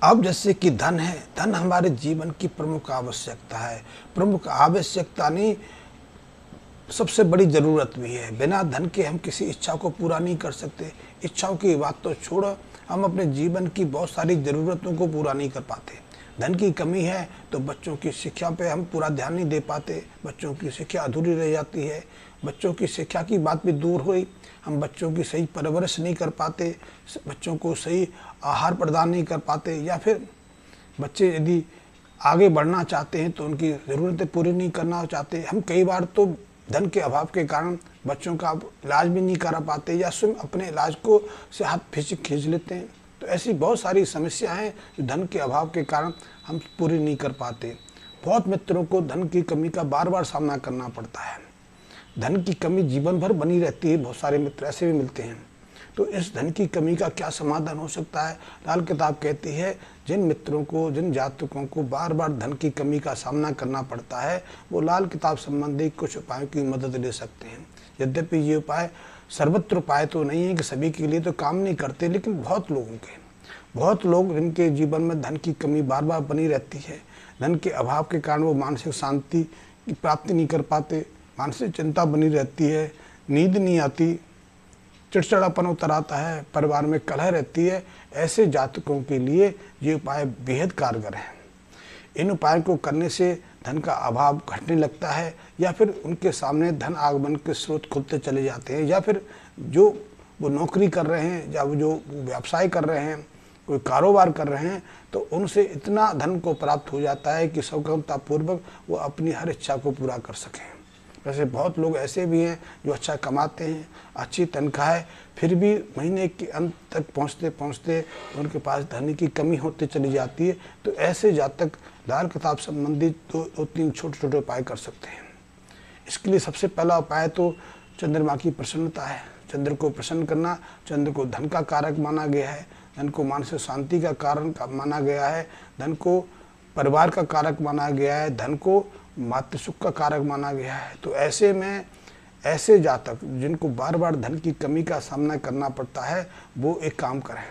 अब जैसे कि धन है, धन हमारे जीवन की प्रमुख आवश्यकता है। प्रमुख आवश्यकता नहीं, सबसे बड़ी ज़रूरत भी है। बिना धन के हम किसी इच्छा को पूरा नहीं कर सकते। इच्छाओं की बात तो छोड़ो, हम अपने जीवन की बहुत सारी ज़रूरतों को पूरा नहीं कर पाते। धन की कमी है तो बच्चों की शिक्षा पे हम पूरा ध्यान नहीं दे पाते, बच्चों की शिक्षा अधूरी रह जाती है। बच्चों की शिक्षा की बात भी दूर हुई, हम बच्चों की सही परवरिश नहीं कर पाते, बच्चों को सही आहार प्रदान नहीं कर पाते, या फिर बच्चे यदि आगे बढ़ना चाहते हैं तो उनकी ज़रूरतें पूरी नहीं करना चाहते। हम कई बार तो धन के अभाव के कारण बच्चों का इलाज भी नहीं करा पाते, या स्वयं अपने इलाज को से हाथ खींच लेते हैं। तो ऐसी बहुत सारी समस्याएं हैं जो धन के अभाव के कारण हम पूरी नहीं कर पाते। बहुत मित्रों को धन की कमी का बार बार सामना करना पड़ता है। धन की कमी जीवन भर बनी रहती है, बहुत सारे मित्र ऐसे भी मिलते हैं। तो इस धन की कमी का क्या समाधान हो सकता है? लाल किताब कहती है जिन मित्रों को, जिन जातकों को बार बार धन की कमी का सामना करना पड़ता है, वो लाल किताब संबंधी कुछ उपायों की मदद ले सकते हैं। यद्यपि ये उपाय सर्वत्र उपाय तो नहीं है कि सभी के लिए तो काम नहीं करते, लेकिन बहुत लोग जिनके जीवन में धन की कमी बार बार बनी रहती है, धन के अभाव के कारण वो मानसिक शांति की प्राप्ति नहीं कर पाते, मानसिक चिंता बनी रहती है, नींद नहीं आती, चिड़चिड़ापन उतर आता है, परिवार में कलह रहती है। ऐसे जातकों के लिए ये उपाय बेहद कारगर हैं। इन उपायों को करने से धन का अभाव घटने लगता है, या फिर उनके सामने धन आगमन के स्रोत खुलते चले जाते हैं, या फिर जो वो नौकरी कर रहे हैं या वो जो व्यवसाय कर रहे हैं, कोई कारोबार कर रहे हैं, तो उनसे इतना धन को प्राप्त हो जाता है कि सफलतापूर्वक वो अपनी हर इच्छा को पूरा कर सकें। वैसे बहुत लोग ऐसे भी हैं जो अच्छा कमाते हैं, अच्छी तनख्वाह है, फिर भी महीने के अंत तक पहुंचते पहुंचते उनके पास धन की कमी होती चली जाती है। तो ऐसे जातक लाल किताब संबंधित दो तीन छोटे छोटे उपाय कर सकते हैं। इसके लिए सबसे पहला उपाय तो चंद्रमा की प्रसन्नता है। चंद्र को प्रसन्न करना, चंद्र को धन का कारक माना गया है, धन को मानसिक शांति का कारण माना गया है, धन को परिवार का कारक माना गया है, धन को मातृ सुख का कारक माना गया है। तो ऐसे में ऐसे जातक जिनको बार बार धन की कमी का सामना करना पड़ता है, वो एक काम करें,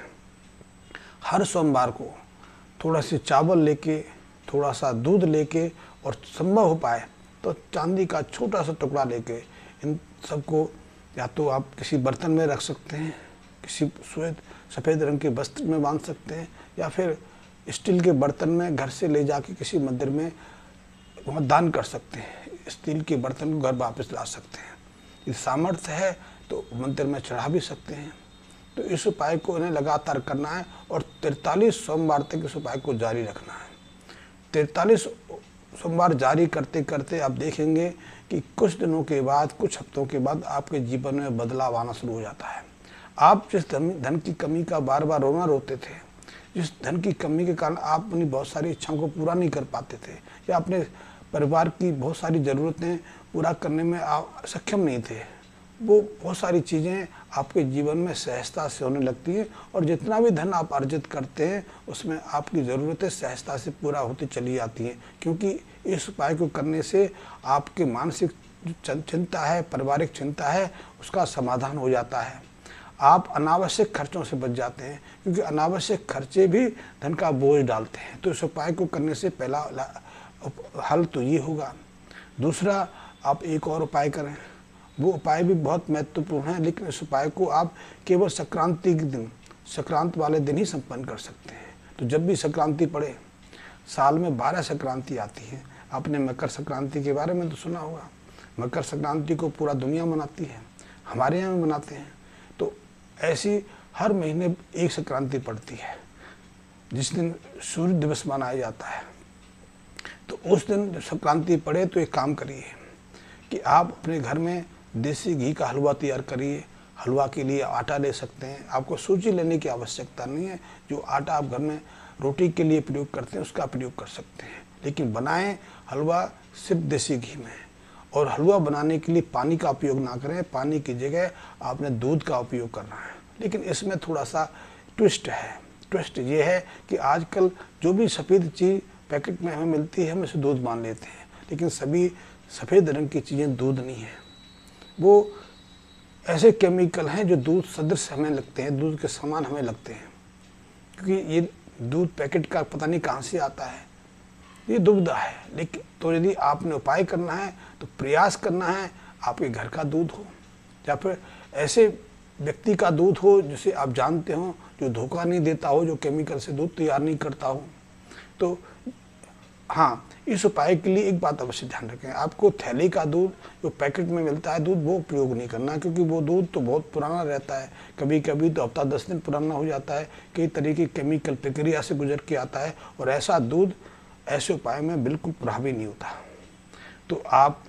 हर सोमवार को थोड़ा सी चावल लेके, थोड़ा सा दूध लेके, और संभव हो पाए तो चांदी का छोटा सा टुकड़ा लेके इन सबको या तो आप किसी बर्तन में रख सकते हैं, किसी सफ़ेद रंग के वस्त्र में बांध सकते हैं, या फिर स्टील के बर्तन में घर से ले जाके किसी मंदिर में वहाँ दान कर सकते हैं। स्टील के बर्तन को घर वापस ला सकते हैं। यदि सामर्थ्य है तो मंदिर में चढ़ा भी सकते हैं। तो इस उपाय को इन्हें लगातार करना है और 43 सोमवार तक इस उपाय को जारी रखना है। 43 सोमवार जारी करते करते आप देखेंगे कि कुछ दिनों के बाद, कुछ हफ्तों के बाद आपके जीवन में बदलाव आना शुरू हो जाता है। आप जिस धन की कमी का बार बार रोना रोते थे, जिस धन की कमी के कारण आप अपनी बहुत सारी इच्छाओं को पूरा नहीं कर पाते थे, या अपने परिवार की बहुत सारी ज़रूरतें पूरा करने में आप सक्षम नहीं थे, वो बहुत सारी चीज़ें आपके जीवन में सहजता से होने लगती हैं, और जितना भी धन आप अर्जित करते हैं उसमें आपकी ज़रूरतें सहजता से पूरा होती चली जाती हैं। क्योंकि इस उपाय को करने से आपके मानसिक चिंता है, पारिवारिक चिंता है, उसका समाधान हो जाता है। आप अनावश्यक खर्चों से बच जाते हैं, क्योंकि अनावश्यक खर्चे भी धन का बोझ डालते हैं। तो इस उपाय को करने से पहला हल तो ये होगा। दूसरा, आप एक और उपाय करें। वो उपाय भी बहुत महत्वपूर्ण है, लेकिन इस उपाय को आप केवल संक्रांति के दिन, संक्रांत वाले दिन ही संपन्न कर सकते हैं। तो जब भी संक्रांति पड़े, साल में 12 संक्रांति आती है। आपने मकर संक्रांति के बारे में तो सुना होगा। मकर संक्रांति को पूरा दुनिया मनाती है, हमारे यहाँ भी मनाते हैं। तो ऐसी हर महीने एक संक्रांति पड़ती है जिस दिन सूर्य दिवस मनाया जाता है। तो उस दिन जब संक्रांति पड़े तो एक काम करिए कि आप अपने घर में देसी घी का हलवा तैयार करिए। हलवा के लिए आटा ले सकते हैं, आपको सूजी लेने की आवश्यकता नहीं है। जो आटा आप घर में रोटी के लिए प्रयोग करते हैं उसका प्रयोग कर सकते हैं, लेकिन बनाएं हलवा सिर्फ देसी घी में। और हलवा बनाने के लिए पानी का उपयोग ना करें, पानी की जगह आपने दूध का उपयोग करना है। लेकिन इसमें थोड़ा सा ट्विस्ट है। ट्विस्ट ये है कि आजकल जो भी सफ़ेद चीज़ पैकेट में हमें मिलती है हम इसे दूध मान लेते हैं, लेकिन सभी सफ़ेद रंग की चीज़ें दूध नहीं है। वो ऐसे केमिकल हैं जो दूध सदृश हमें लगते हैं, दूध के समान हमें लगते हैं, क्योंकि ये दूध पैकेट का पता नहीं कहाँ से आता है, ये दुविधा है। लेकिन तो यदि आपने उपाय करना है तो प्रयास करना है आपके घर का दूध हो या फिर ऐसे व्यक्ति का दूध हो जिसे आप जानते हो, जो धोखा नहीं देता हो, जो केमिकल से दूध तैयार नहीं करता हो। तो हाँ, इस उपाय के लिए एक बात अवश्य ध्यान रखें, आपको थैली का दूध जो पैकेट में मिलता है दूध वो प्रयोग नहीं करना, क्योंकि वो दूध तो बहुत पुराना रहता है, कभी कभी तो हफ्ता 10 दिन पुराना हो जाता है, कई तरह की केमिकल प्रक्रिया से गुजर के आता है, और ऐसा दूध ऐसे उपाय में बिल्कुल प्रभावी नहीं होता। तो आप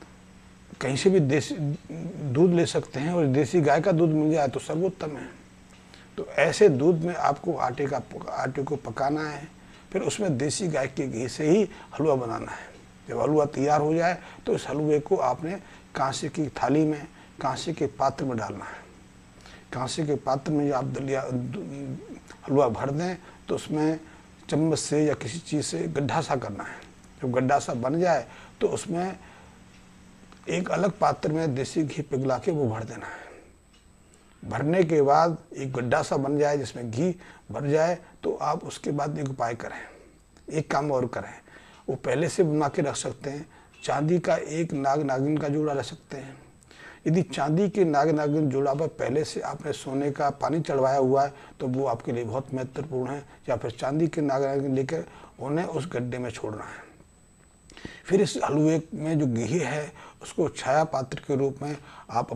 कहीं से भी देसी दूध ले सकते हैं, और देसी गाय का दूध मिल जाए तो सर्वोत्तम है। तो ऐसे दूध में आपको आटे को पकाना है, फिर उसमें देसी गाय के घी से ही हलवा बनाना है। जब हलवा तैयार हो जाए तो इस हलवे को आपने कांसे की थाली में, कांसे के पात्र में डालना है। कांसे के पात्र में जब आप हलवा भर दें तो उसमें चम्मच से या किसी चीज़ से गड्ढा सा करना है। जब गड्ढा सा बन जाए तो उसमें एक अलग पात्र में देसी घी पिघला के वो भर देना है। भरने के बाद एक गड्ढा सा बन जाए जिसमें घी भर जाए तो आप उसके बाद एक उपाय करें, एक काम और करें, वो पहले से बना के रख सकते हैं। चांदी का एक नाग नागिन का जोड़ा रख सकते हैं। यदि चांदी के नाग नागिन जोड़ा पर पहले से आपने सोने का पानी चढ़वाया हुआ है तो वो आपके लिए बहुत महत्वपूर्ण है, या फिर चांदी के नाग नागिन लेकर उन्हें उस गड्ढे में छोड़ना है। फिर इस हलवे में जो घी है उसको छाया पात्र के रूप में आप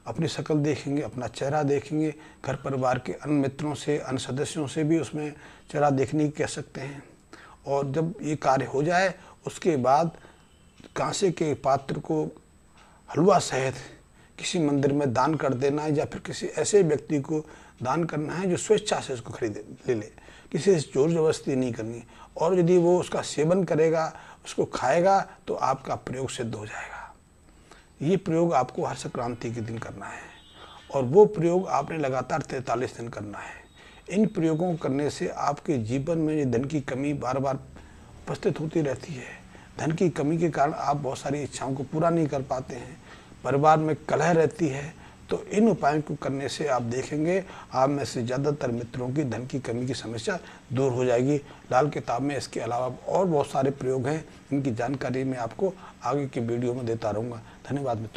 अपनी शक्ल देखेंगे, अपना चेहरा देखेंगे, घर परिवार के अन्य मित्रों से, अन्य सदस्यों से भी उसमें चेहरा देखने की कह सकते हैं। और जब ये कार्य हो जाए उसके बाद कांसे के पात्र को हलवा सहित किसी मंदिर में दान कर देना है, या फिर किसी ऐसे व्यक्ति को दान करना है जो स्वेच्छा से उसको खरीद ले, किसी से जोर जबरदस्ती नहीं करनी। और यदि वो उसका सेवन करेगा, उसको खाएगा तो आपका प्रयोग सिद्ध हो जाएगा। ये प्रयोग आपको हर संक्रांति के दिन करना है, और वो प्रयोग आपने लगातार 43 दिन करना है। इन प्रयोगों को करने से आपके जीवन में ये धन की कमी बार बार उपस्थित होती रहती है। धन की कमी के कारण आप बहुत सारी इच्छाओं को पूरा नहीं कर पाते हैं, परिवार में कलह रहती है। तो इन उपायों को करने से आप देखेंगे आप में से ज़्यादातर मित्रों की धन की कमी की समस्या दूर हो जाएगी। लाल किताब में इसके अलावा और बहुत सारे प्रयोग हैं, इनकी जानकारी मैं आपको आगे की वीडियो में देता रहूँगा। धन्यवाद मित्रों।